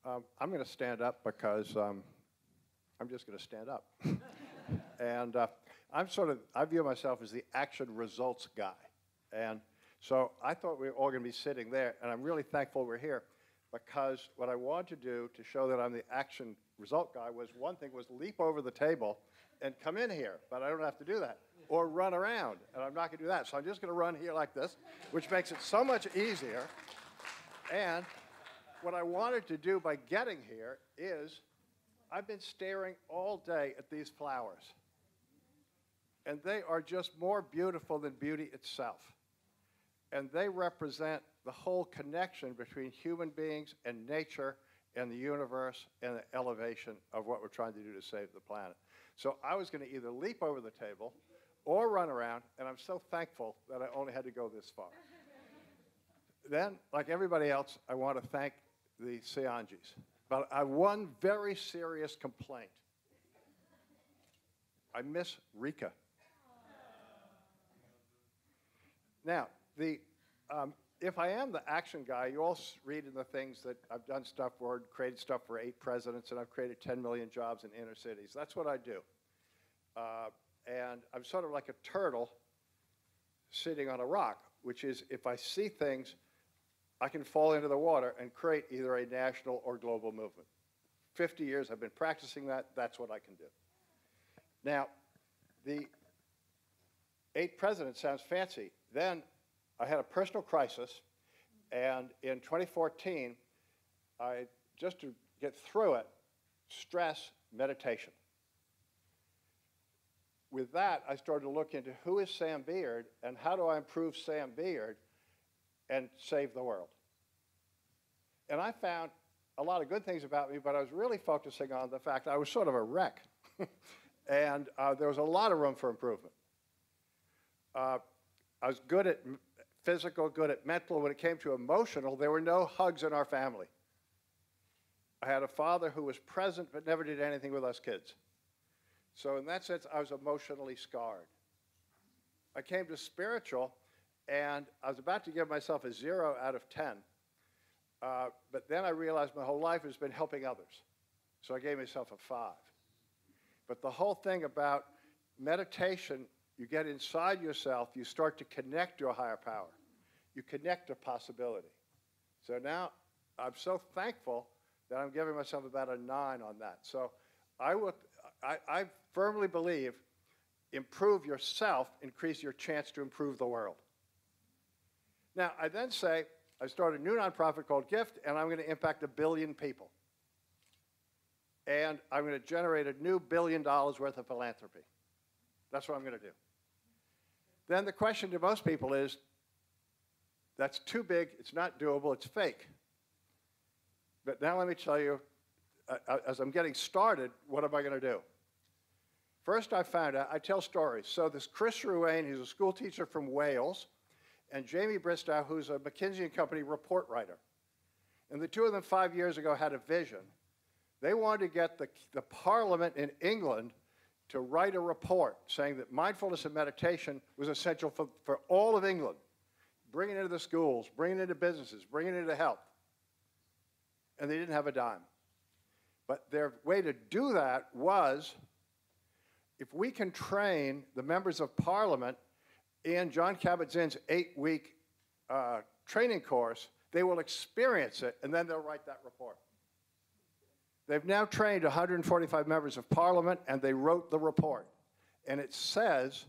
I'm going to stand up because I'm just going to stand up. And I view myself as the action results guy. And so I thought we were all going to be sitting there, and I'm really thankful we're here because what I wanted to do to show that I'm the action result guy was one thing was leap over the table and come in here, but I don't have to do that. Or run around, and I'm not going to do that. So I'm just going to run here like this, which makes it so much easier. And what I wanted to do by getting here is I've been staring all day at these flowers. And they are just more beautiful than beauty itself. And they represent the whole connection between human beings and nature and the universe and the elevation of what we're trying to do to save the planet. So I was going to either leap over the table or run around, and I'm so thankful that I only had to go this far. Then, like everybody else, I want to thank the Saionjis. But I have one very serious complaint. I miss Rika. Now, if I am the action guy, you all read in the things that I've done stuff for, created stuff for 8 presidents, and I've created 10 million jobs in inner cities. That's what I do. And I'm sort of like a turtle sitting on a rock, which is if I see things, I can fall into the water and create either a national or global movement. 50 years I've been practicing that. That's what I can do. Now, the 8 presidents sounds fancy. Then I had a personal crisis, and in 2014, just to get through it, stress, meditation. With that, I started to look into who is Sam Beard and how do I improve Sam Beard and save the world. And I found a lot of good things about me, but I was really focusing on the fact I was sort of a wreck. And there was a lot of room for improvement. I was good at physical, good at mental. When it came to emotional, there were no hugs in our family. I had a father who was present but never did anything with us kids. So in that sense, I was emotionally scarred. I came to spiritual, and I was about to give myself a 0 out of 10. But then I realized my whole life has been helping others. So I gave myself a 5. But the whole thing about meditation, you get inside yourself, you start to connect to a higher power. You connect to possibility. So now I'm so thankful that I'm giving myself about a 9 on that. So I firmly believe improve yourself, increase your chance to improve the world. Now, I then say, I started a new nonprofit called GIFT, and I'm going to impact 1 billion people. And I'm going to generate a new $1 billion worth of philanthropy. That's what I'm going to do. Then the question to most people is, that's too big, it's not doable, it's fake. But now let me tell you, as I'm getting started, what am I going to do? First, I found out, I tell stories. So this Chris Ruane, who's a school teacher from Wales, and Jamie Bristow, who's a McKinsey & Company report writer. And the two of them 5 years ago had a vision. They wanted to get the Parliament in England to write a report saying that mindfulness and meditation was essential for all of England. Bring it into the schools, bring it into businesses, bring it into health. And they didn't have a dime. But their way to do that was, if we can train the members of Parliament in John Kabat-Zinn's 8-week training course, they will experience it, and then they'll write that report. They've now trained 145 members of Parliament, and they wrote the report. And it says,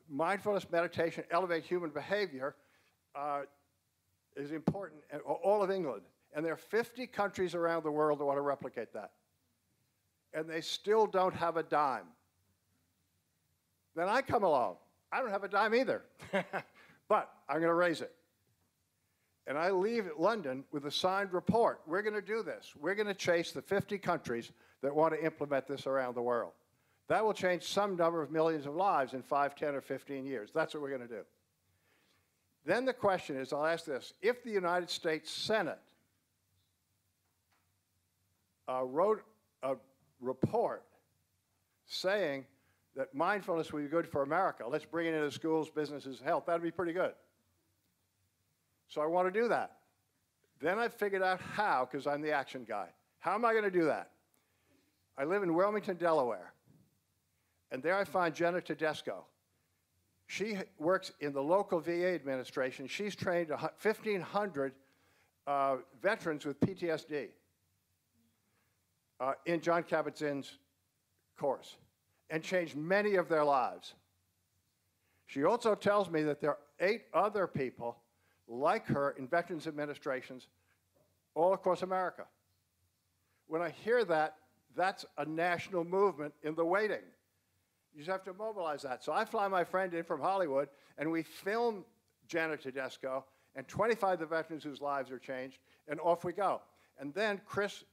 mindfulness, meditation, elevate human behavior is important in all of England. And there are 50 countries around the world that want to replicate that. And they still don't have a dime. Then I come along. I don't have a dime either. But I'm going to raise it. And I leave London with a signed report. We're going to do this. We're going to chase the 50 countries that want to implement this around the world. That will change some number of millions of lives in 5, 10, or 15 years. That's what we're going to do. Then the question is, I'll ask this, if the United States Senate wrote a report saying that mindfulness would be good for America, let's bring it into schools, businesses, health, that would be pretty good. So I want to do that. Then I figured out how, because I'm the action guy. How am I going to do that? I live in Wilmington, Delaware, and there I find Jenna Tedesco. She works in the local VA administration. She's trained 1,500 veterans with PTSD in John Kabat-Zinn's course and changed many of their lives. She also tells me that there are 8 other people like her in veterans administrations all across America. When I hear that, that's a national movement in the waiting. You just have to mobilize that. So I fly my friend in from Hollywood, and we film Janet Tedesco and 25 of the veterans whose lives are changed, and off we go. And then Chris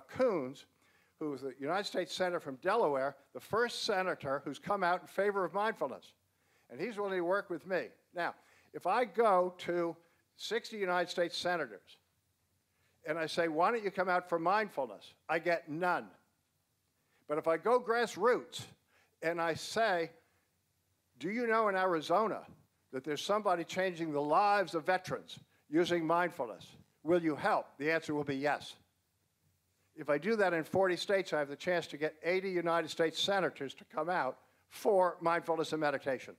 Coons, who's the United States Senator from Delaware, the first senator who's come out in favor of mindfulness. And he's willing to work with me. Now, if I go to 60 United States senators and I say, why don't you come out for mindfulness? I get none. But if I go grassroots and I say, do you know in Arizona that there's somebody changing the lives of veterans using mindfulness? Will you help? The answer will be yes. If I do that in 40 states, I have the chance to get 80 United States senators to come out for mindfulness and meditation.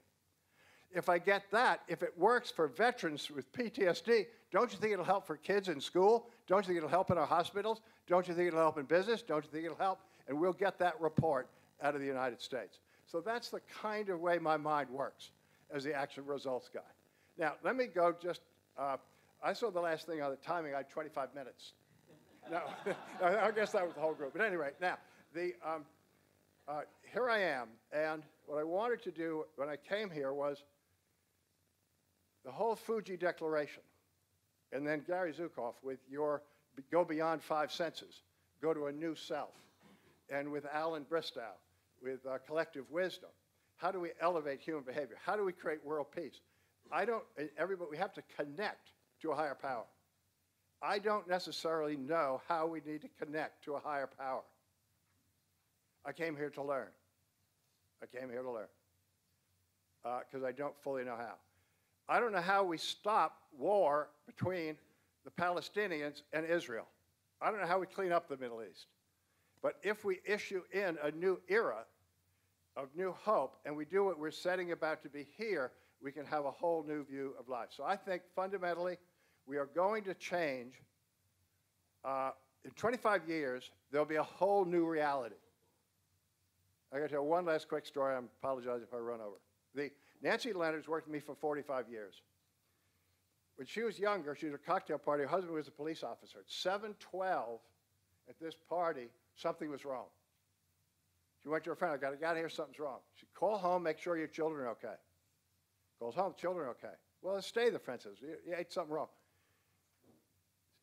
If I get that, if it works for veterans with PTSD, don't you think it'll help for kids in school? Don't you think it'll help in our hospitals? Don't you think it'll help in business? Don't you think it'll help? And we'll get that report out of the United States. So that's the kind of way my mind works as the action results guy. Now, let me go just, I saw the last thing on the timing, I had 25 minutes. No, I guess that was the whole group. But anyway, now, here I am, and what I wanted to do when I came here was the whole Fuji Declaration, and then Gary Zukav with your go beyond 5 senses, go to a new self, and with Alan Bristow, with collective wisdom. How do we elevate human behavior? How do we create world peace? We have to connect to a higher power. I don't necessarily know how we need to connect to a higher power. I came here to learn. I came here to learn because I don't fully know how. I don't know how we stop war between the Palestinians and Israel. I don't know how we clean up the Middle East. But if we issue in a new era of new hope and we do what we're setting about to be here, we can have a whole new view of life. So I think fundamentally we are going to change. In 25 years, there'll be a whole new reality. I got to tell one last quick story. I apologize if I run over. Nancy Leonard's worked with me for 45 years. When she was younger, she was at a cocktail party. Her husband was a police officer. At 7:12 at this party, something was wrong. She went to her friend, I got to get out of here, something's wrong. She called home, make sure your children are okay. Calls home, children are okay. Well, stay, the friend says, you ate something wrong.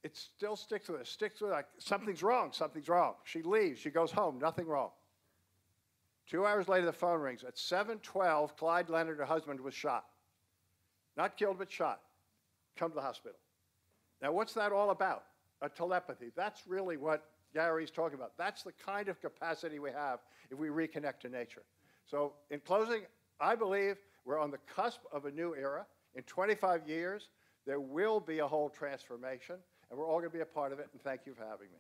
It still sticks with her, like, something's wrong, something's wrong. She leaves, she goes home, nothing wrong. 2 hours later, the phone rings. At 7:12, Clyde Leonard, her husband, was shot. Not killed, but shot. Come to the hospital. Now, what's that all about? A telepathy. That's really what Gary's talking about. That's the kind of capacity we have if we reconnect to nature. So, in closing, I believe we're on the cusp of a new era. In 25 years, there will be a whole transformation, and we're all going to be a part of it, and thank you for having me.